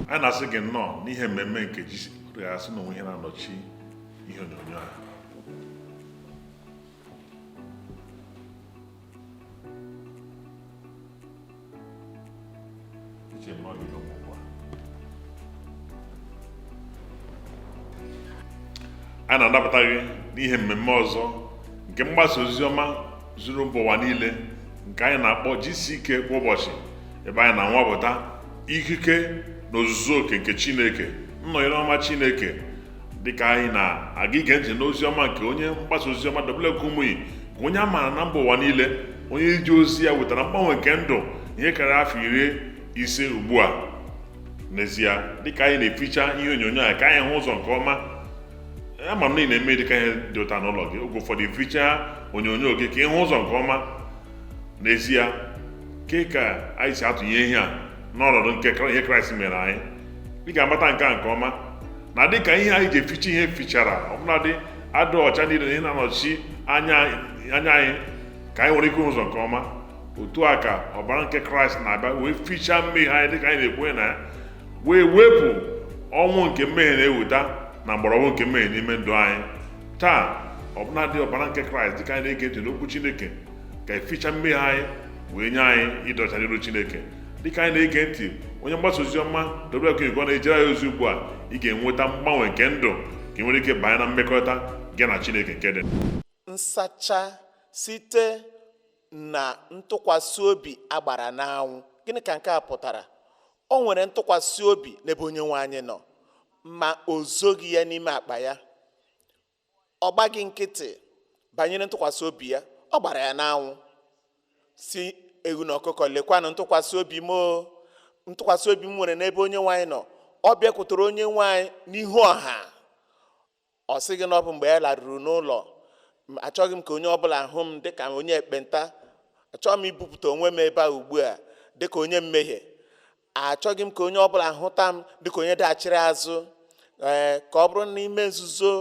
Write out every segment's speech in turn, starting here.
a na-asị gị nnọọ n'ihe mmemme nke GCK asị na onwe ihe na-anọchi ihe onyonyo a. a na-anabata gị n'ihe mmemme ọzọ nke mgbasa ozi ọma zuru mba ụwa niile nke anyị na-akpọ GCK kwa ụbọchị, ebe anyị na-anwapụta ikike na ozuzu oke nke Chineke, nnọnyere ọma Chineke, dịka anyị na-aga ige ntị n'ozi ọma nke onye mgbasa ozi ọma Kumuyi, ka onye a maara na mba ụwa niile, onye iji ozi ya wetara mgbanwe nke ndụ ihe karịa afọ 50 ugbu a. N'ezie, dịka anyị na-eficha ihe onyonyo a ka anyị hụ ụzọ nke ọma, ama m na ị na-eme dịka ihe dị ụta n'ụlọ gị, oge ụfọdụ ificha onyonyo gị ka ịhụ ụzọ nke ọma. N'ezie, ka anyị si atụnye ihe a n'ọnọdụ nke ihe Kraịst mere anyị, ị ga-amata nke a nke ọma na dịka ihe anyị ji eficha ihe fichara, ọbụladị adụ ọcha niile na ihe na-anọchi anya anyị, ka anyị nwere ike ụzọ nke ọma. Otu a ka ọbara nke Kraịst na-abịa wee fichaa mmehie anyị dịka anyị na-ekwenye na ya, wee wepụ ọnwụ nke mmehie na-eweta na mgbọrọgwụ nke mmehie n'ime ndụ anyị. Taa, ọbụladị ọbara nke Kraịst dịka anyị na-ege ntị n'okwu Chineke ga-eficha mmehie anyị wee nye anyị ịdọcha n'iru Chineke. Dịka anyị na-ege ntị, onye mgbasa ozi ọma Kumuyi na-ejere ya ozi ugbu a, ị ga-enweta mgbanwe nke ndụ ka ị nwere ike banye na mmekọrịta gị na Chineke nke dị. Nsacha site na ntụkwasị obi agbara n'anwụ. Gịnị ka nke a pụtara? O nwere ntụkwasị obi n'ebe onye nwe anyị nọ, ma o zoghị ya n'ime akpa ya. Ọ gbaghị nkịtị banyere ntụkwasị obi ya, ọ gbara ya n'anwụ. Si ewu na ọkụkọ, lekwanụ ntụkwasị obi m nwere n'ebe onye nwe anyị nọ. Ọ bịakwutere onye nwe anyị n'ihu ọha. Ọ sị gị na ọ bụ mgbe ya laruru n'ụlọ, achọghị m ka onye ọbụla hụ m dịka onye ekpenta, achọghị m ibupụta onwe m ebe a ugbu a dịka onye mmehie, achọghị m ka onye ọbụla hụta m dịka onye daghachiri azụ, ka ọ bụrụ n'ime nzuzo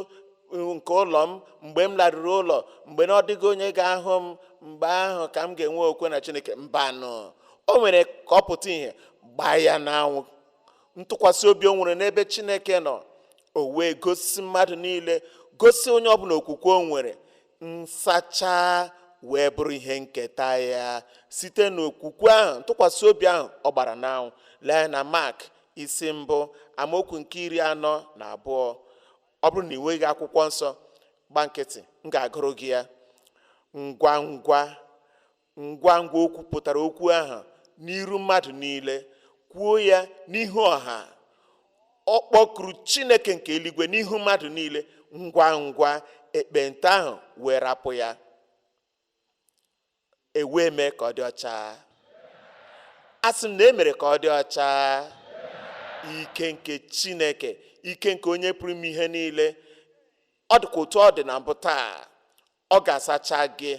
nke ụlọ m, mgbe m laruru ụlọ, mgbe na ọ dịghị onye ga-ahụ m, mgbe ahụ ka m ga-enwe okwe na Chineke. Mbanụ, o nwere ka ọ pụta ihe, gbaa ya n'anwụ. Ntụkwasị obi o nwere n'ebe Chineke nọ, o wee gosi mmadụ niile, gosi onye ọbụla okwukwe o nwere, nsacha wee bụrụ ihe nketa ya site n'okwukwe ahụ, ntụkwasị obi ahụ ọ gbara n'anwụ. Lee na Mark isi 1 amaokwu nke 42. Ọ bụrụ na ị nweghị akwụkwọ nsọ, gba nkịtị, m ga-agụrụ gị ya. Ngwa ngwa okwu pụtara okwu ahụ n'iru mmadụ niile, kwuo ya n'ihu ọha. Ọ kpọkuru Chineke nke eluigwe n'ihu mmadụ niile. Ngwa ekpenta ahụ wee rapụ ya, ewee mee ka ọ dị ọcha. Asị na emere ka ọ dị ọcha. Ike nke Chineke, ike nke onye pụrụ ime ihe niile, ọ dịkwa otu ọ dị na mbụ taa, ọ ga-asacha gị.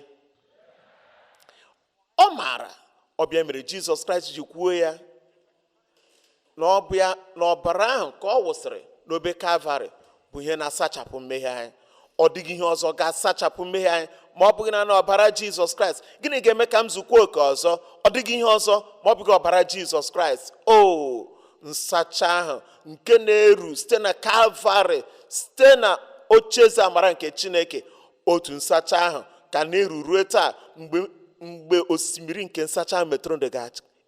Ọ maara, ọbịa mere Jizọs Kraịst ji kwuo ya na ọ bụ ya na ọbara ahụ ka ọ wụsịrị n'obe Kalvarị bụ ihe na-asachapụ mmehie anyị. Ọ dịghị ihe ọzọ ga-asachapụ mmehie anyị ma ọ bụghị na ọbara Jizọs Kraịst. Gịnị ga-eme ka m zukwa oke ọzọ? Ọ dịghị ihe ọzọ ma ọ bụghị ọbara Jizọs Kraịst. Nsacha ahụ nke na-eru site na Kalvarị, site na ocheeze amara nke Chineke. Otu nsacha ahụ ka na-eru ruo taa, mgbe osimiri nke nsacha ahụ metụrụ ndị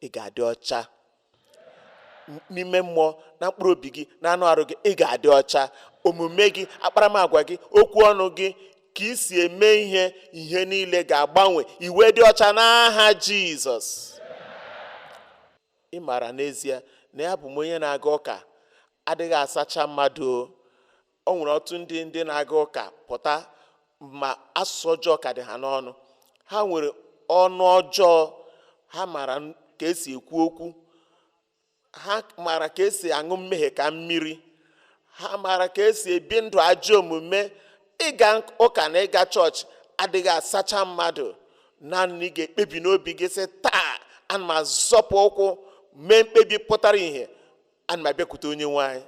ị ga-adị ọcha. N'ime mmụọ, na mkpụrụ obi gị, na anụ arụ gị, ị ga-adị ọcha. Omume gị, akparamagwa gị, okwu ọnụ gị, ka ị si eme ihe niile ga-agbanwe. Iwe dị ọcha n'aha Jizọs. Ị maara n'ezie na ya bụ onye na-aga ụka adịghị asacha mmadụ. O nwere otu ndị na-aga ụka pụta, ma asụsụ ọjọọ ka dị ha n'ọnụ. Ha nwere ọnụ ọjọọ. Ha mara ka esi ekwu okwu, ha mara ka esi aṅụ mmehie ka mmiri, ha mara ka esi ebi ndụ ajọ omume. Ịga ụka na ịga chọọchị adịghị asacha mmadụ. Naanị ị ga-ekpebi n'obi gị sị, taa ana m azọpụ ụkwụ mee mkpebi pụtara ihe, ana m abịakwute onye nwe anyị.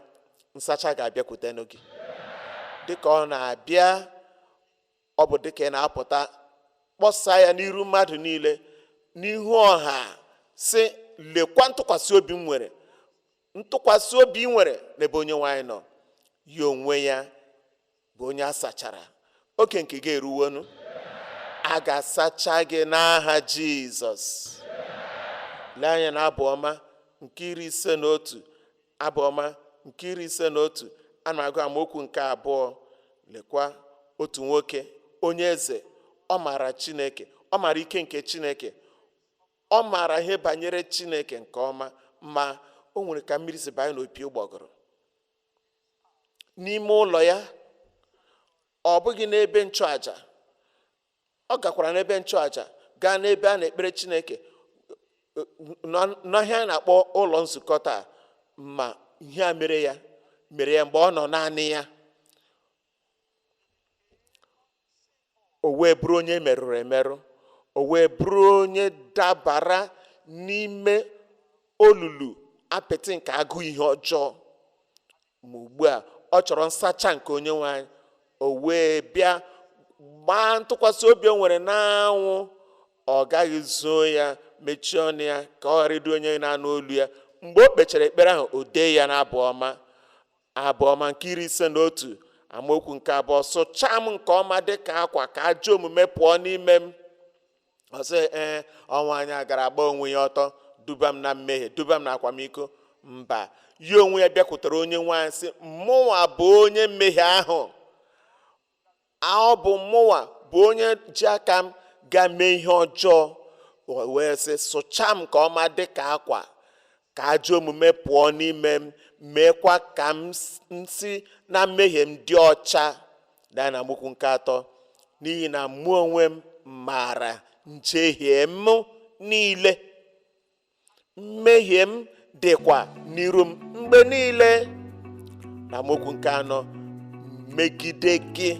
Nsacha ga-abịakwute n'oge dịka ọ na-abịa. Ọ bụ dịka ị na-apụta, kpọsa ya n'iru mmadụ niile, n'ihu ọha, sị, lekwa ntụkwasị obi m nwere. ntụkwasị obi ị nwere n'ebe onye nwe anyị nọ, ya onwe ya bụ onye a sachara. Oke nke gị eruwonu, a ga-asacha gị n'aha Jizọs. Lee anya na abụ ọma nke 51, abụ ọma nke 51, ana m agụ amaokwu nke 2. Lekwa otu nwoke onye eze, ọ maara Chineke, ọ maara ike nke Chineke, ọ maara ihe banyere Chineke nke ọma, ma o nwere ka mmiri si banye n'opi ụgbọgụrụ n'ime ụlọ ya. Ọ bụghị n'ebe nchụaja, ọ gakwara n'ebe nchụaja, gaa n'ebe a na-ekpere Chineke, n'ọhịa a na-akpọ ụlọ nzukọ taa, ma ihe a mere ya mgbe ọ nọ naanị ya. O wee bụrụ onye merụrụ emerụ, o wee bụrụ onye dabara n'ime olulu apịtị nke agụ ihe ọjọọ. Ma ugbu a ọ chọrọ nsacha nke onye nwe anyị. O wee bịa gbaa ntụkwasị obi o nwere n'anwụ. Ọ gaghị zoo ya, mechie ọnụ ya ka ọ ghara ịdị onye na-anụ olu ya. Mgbe o kpechara ekpere ahụ, o dee ya n'abụ ọma, abụ ọma nke 51, amaokwu nke 2. Sụchaa m nke ọma dị ka akwa, ka ajọ omume pụọ n'ime m. Ọ sị, ọnwa anyị agara agba onwe ya ọtọ, duba m na mmehie, duba m na akwamiko. Mba, ya onwe ya bịakwutere onye nwaanyị sị, mụnwa bụ onye mmehie ahụ. Ọ bụ mụnwa bụ onye ji aka m ga mee ihe ọjọọ. Wee sị, sụchaa m nke ọma dị ka akwa, ka ajọ omume pụọ n'ime m, meekwa ka m si na mmehie m dị ọcha. Daa na amaokwu nke 3. N'ihi na mụ onwe m maara njehie m niile, mmehie m dịkwa n'iru m mgbe niile. Na amaokwu nke 4. Megide gị,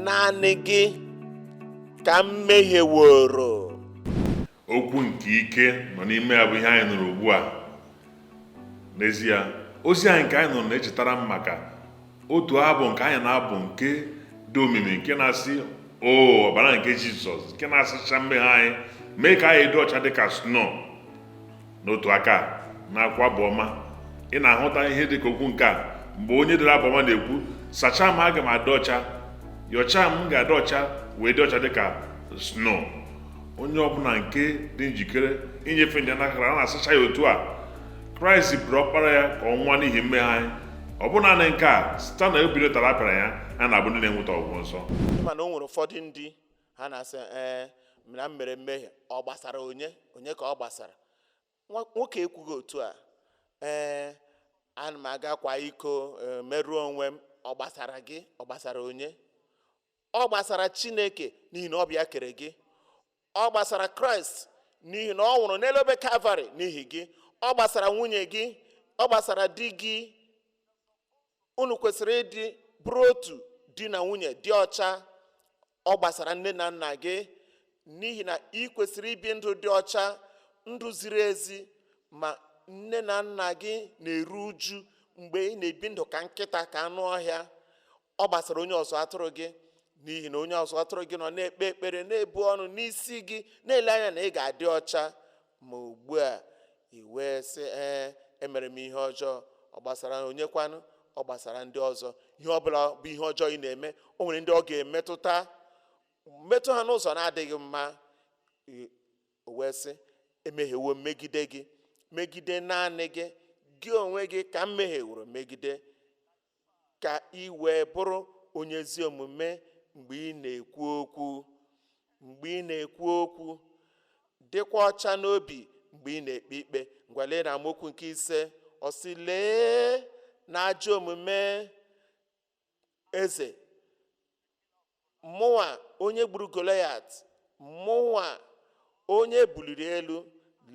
naanị gị ka m mehieworo. Okwu nke ike nọ n'ime ya bụ ihe anyị nụrụ ugbu a. N'ezie, ozi anyị nke anyị nụrụ na-echetara m maka otu abụ nke anyị na-abụ nke dị omimi, nke na-asị, o ọbara nke Jizọs, nke na-asịcha mmehie anyị, mee ka anyị dị ọcha dị ka sno. N'otu aka na-akwa abụ ọma, ị na-ahụta ihe dị ka okwu nke a, mgbe onye dere abụ ọma na-ekwu, sachaa m, aga m adị ọcha, yọchaa m, ga-adị ọcha, wee dị ọcha dị ka sno. Onye ọbụla nke dị njikere inyefe nje n'aka a na-asacha ya otu a. Kraịst bụrụ ọkpara ya ka ọ nwụọ n'ihi mmehie anyị. Ọ bụ naanị nke a, site na obi tara apịara ya, a na-abụ ndị na-enweta ọgwụgwọ nsọ. Mana o nwere ụfọdụ ndị ha na-asị, na m mere mmehie, ọ gbasara onye ka ọ gbasara. Nwoke ekwughị otu a. Ana m aga kwa iko, merụọ onwe m. Ọ gbasara gị, ọ gbasara onye? Ọ gbasara Chineke n'ihi na ọ bịa kere gị. Ọ gbasara Kraịst n'ihi na ọ nwụrụ n'elu obe Kalvarị n'ihi gị. Ọ gbasara nwunye gị, ọ gbasara di gị. Unu kwesịrị ịdị bụrụ otu di na nwunye dị ọcha. Ọ gbasara nne na nna gị n'ihi na ị kwesịrị ibi ndụ dị ọcha, ndụ ziri ezi. Ma nne na nna gị na-eru uju mgbe ị na-ebi ndụ ka nkịta, ka anụ ọhịa. Ọ gbasara onye ọzọ atụrụ gị n'ihi na onye ọzọ atụrụ gị nọ na-ekpe ekpere, na-ebu ọnụ n'isi gị, na-ele anya na ị ga-adị ọcha. Ma ugbu a i wee sị, emere m ihe ọjọọ. Ọ gbasara onye kwanụ? Ọ gbasara ndị ọzọ. Ihe ọbụla bụ ihe ọjọọ ị na-eme, o nwere ndị ọ ga-emetụta, metụ ha n'ụzọ na-adịghị mma. O wee sị, emehiewo megide gị, megide naanị gị, gị onwe gị ka m mehieworo megide, ka ị wee bụrụ onye ezi omume mgbe ị na-ekwu okwu. Mgbe ị na-ekwu okwu, dịkwa ọcha n'obi mgbe ị na-ekpe ikpe. Ngwa lee na amaokwu nke 5. Ọ sị, lee na ajọ omume eze, mụnwa onye gburu Goliat, mụnwa onye buliri elu,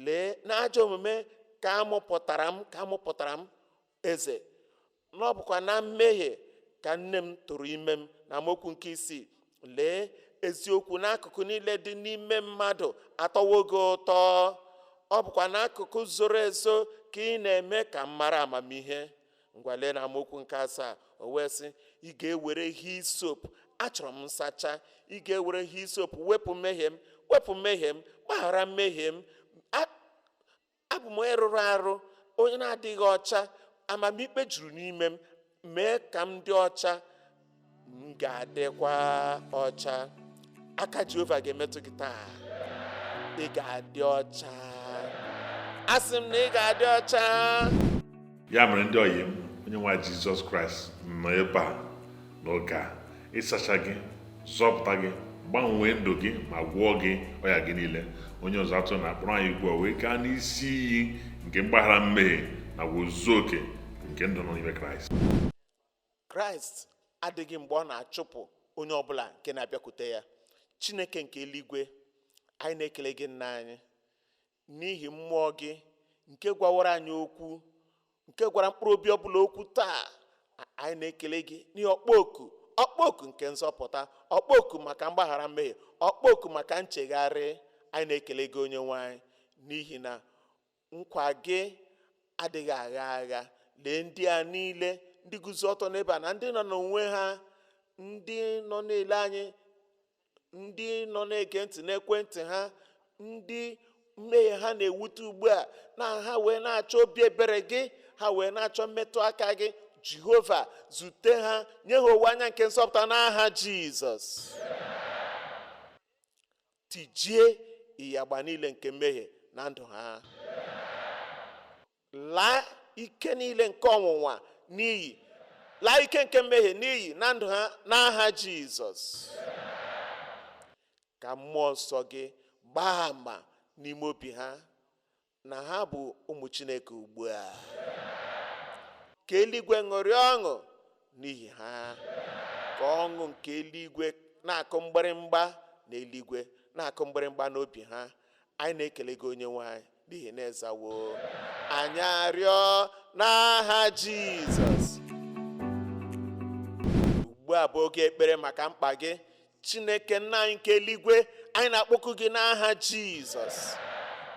lee na ajọ omume ka amụpụtara m eze. Na ọ bụkwa na mmehie ka nne m tụrụ ime m. Na amaokwu nke 6. Lee, eziokwu n'akụkụ niile dị n'ime mmadụ atọwo gị ụtọ. Ọ bụkwa n'akụkụ zoro ezo ka ị na-eme ka m mara amamihe. Ngwa lee na amaokwu nke 7. O wee sị, ị ga-ewere hisop, achọrọ m nsacha. Ị ga-ewere hisop, wepụ mmehie m, gbaghara mmehie m. Abụ m onye rụrụ arụ, onye na-adịghị ọcha, amamikpe juru n'ime m, mee ka m dị ọcha, m ga-adịkwa ọcha. Aka Jehova ga-emetụ gị taa, ị ga-adị ọcha. Asị m na ị ga-adị ọcha. Ya mere ndị ọyị m, onye nwe Jizọs Kraịst nọ ebe a n'oge a ịsacha gị, zọpụta gị, gbanwee ndụ gị ma gwọọ gị ọya gị niile. Onye ọzọ atụ na-akpọrọ anyị ugbu a wee gaa n'isi iyi nke mgbaghara mmehie na ozuzu oke nke ndụ nọ n'ime Kraịst. Kraịst adịghị mgbe ọ na-achụpụ onye ọbụla nke na-abịakwute ya. Chineke nke eluigwe, anyị na-ekele gị nna anyị n'ihi mmụọ gị nke gwawara anyị okwu, nke gwara mkpụrụ obi ọbụla okwu taa. Anyị na-ekele gị n'ihi ọkpọoku nke nzọpụta, ọkpọoku maka mgbaghara mmehie, ọkpọoku maka nchegharị. Anyị na-ekele gị onye nwe anyị n'ihi na nkwa gị adịghị agha agha. Lee ndị a niile ndị guzo ọtọ n'ebe a na ndị nọ n'onwe ha, ndị nọ na-ele anyị, ndị nọ na-ege ntị n'ekwentị ha, ndị mmehie ha na-ewute ugbu a, na ha wee na-achọ obi ebere gị, ha wee na-achọ mmetụ aka gị. Jehova, zute ha, nye ha owuwe anya nke nzọpụta n'aha Jizọs. Tijie ịyagba niile nke mmehie na ndụ ha. Laa ike niile nke ọnwụnwa n'iyi, laa ike nke mmehie n'iyi na ndụ ha n'aha Jizọs. Ka mmụọ nsọ gị gbaa ama n'ime obi ha na ha bụ ụmụ Chineke ugbu a. Ka eluigwe ṅụrịa ọṅụ n'ihi ha. Ka ọṅụ nke eluigwe na-akụ mgbịrịmgba n'eluigwe, na-akụ mgbịrịmgba n'obi ha. Anyị na-ekele gị onye nwe anyị n'ihi na ezawo anyị arịọ n'aha Jizọs. Ugbu a bụ oge ekpere maka mkpa gị. Chineke nna anyị nke eluigwe, anyị na-akpọku gị n'aha Jizọs.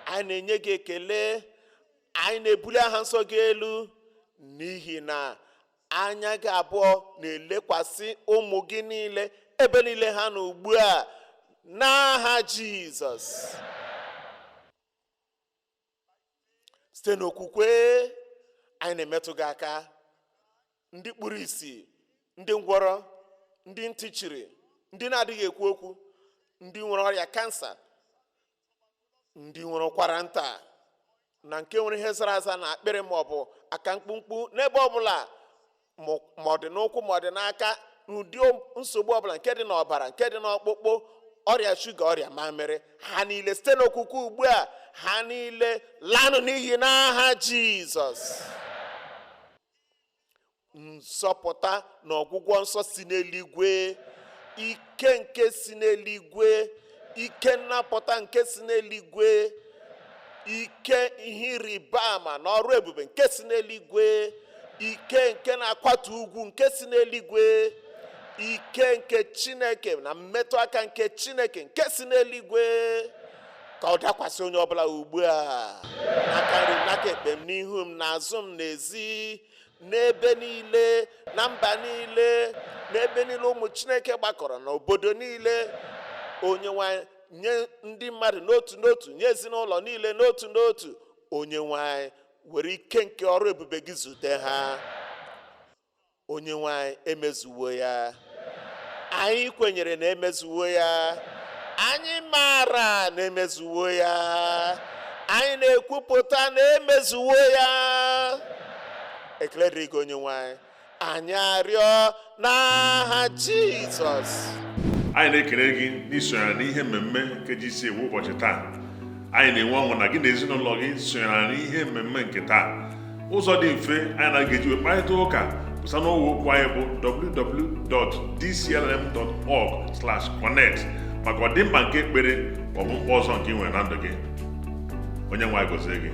Anyị na-enye gị ekele, anyị na-ebuli aha nsọ gị elu n'ihi na anya gị abụọ na-elekwasị ụmụ gị niile ebe niile ha nọ ugbu a n'aha Jizọs. Site n'okwukwe, anyị na-emetụ gị aka. Ndị kpuru ìsì, ndị ngwọrọ, ndị ntị chiri, ndị na-adịghị ekwu okwu, ndị nwere ọrịa kansa, ndị nwere ụkwara nta, na nke nwere ihe zara aza na akpịrị ma ọ bụ aka mkpụmkpụ n'ebe ọbụla, ma ọ dị n'ụkwụ ma ọ dị n'aka, n'ụdị nsogbu ọbụla nke dị n'ọbara, nke dị n'ọkpụkpụ, ọrịa shuga, ọrịa mamịrị, ha niile site n'okwukwe ugbu a, ha niile lanụ n'iyi n'aha Jizọs. Nzọpụta na ọgwụgwọ nsọ si n'eluigwe, ike nke si n'eluigwe, ike nnapụta nke si n'eluigwe, ike ihe ịrịba ama na ọrụ ebube nke si n'eluigwe, ike nke na-akwatu ugwu nke si n'eluigwe, ike nke Chineke na mmetụ aka nke Chineke nke si n'eluigwe, ka ọ dakwasị onye ọbụla ugbu a, n'aka nri m, n'aka ekpe m, n'ihu m, n'azụ m, n'ezi, n'ebe niile, na mba niile, n'ebe niile ụmụ Chineke gbakọrọ, n'obodo niile. Onye nwanyị, nye ndị mmadụ n'otu n'otu, nye ezinụlọ niile n'otu n'otu. Onye nwanyị, were ike nke ọrụ ebube gị zute ha. Onye nwanyị, emezuwo ya. Anyị kwenyere na emezuwo ya. Anyị maara na emezuwo ya. Anyị na-ekwupụta na emezuwo ya. Ekele dịrị gị onye nwanyị. Anyị arịọ n'aha Jizọs. Anyị na-ekele gị n'isonyere n'ihe mmemme nke GCK ụbọchị taa. Anyị na-enwe ọṅụ na gị na ezinụlọ gị sonyere n'ihe mmemme nke taa. Ụzọ dị mfe anyị na-eji kparịta ụka pụsa n'ọwa okwu anyị bụ www.dclm.org/connect maka ọdịmkpa nke ekpere maọbụ mkpa ọzọ nke ị nwere na ndụ gị. Onye nwe anyị gọzie gị.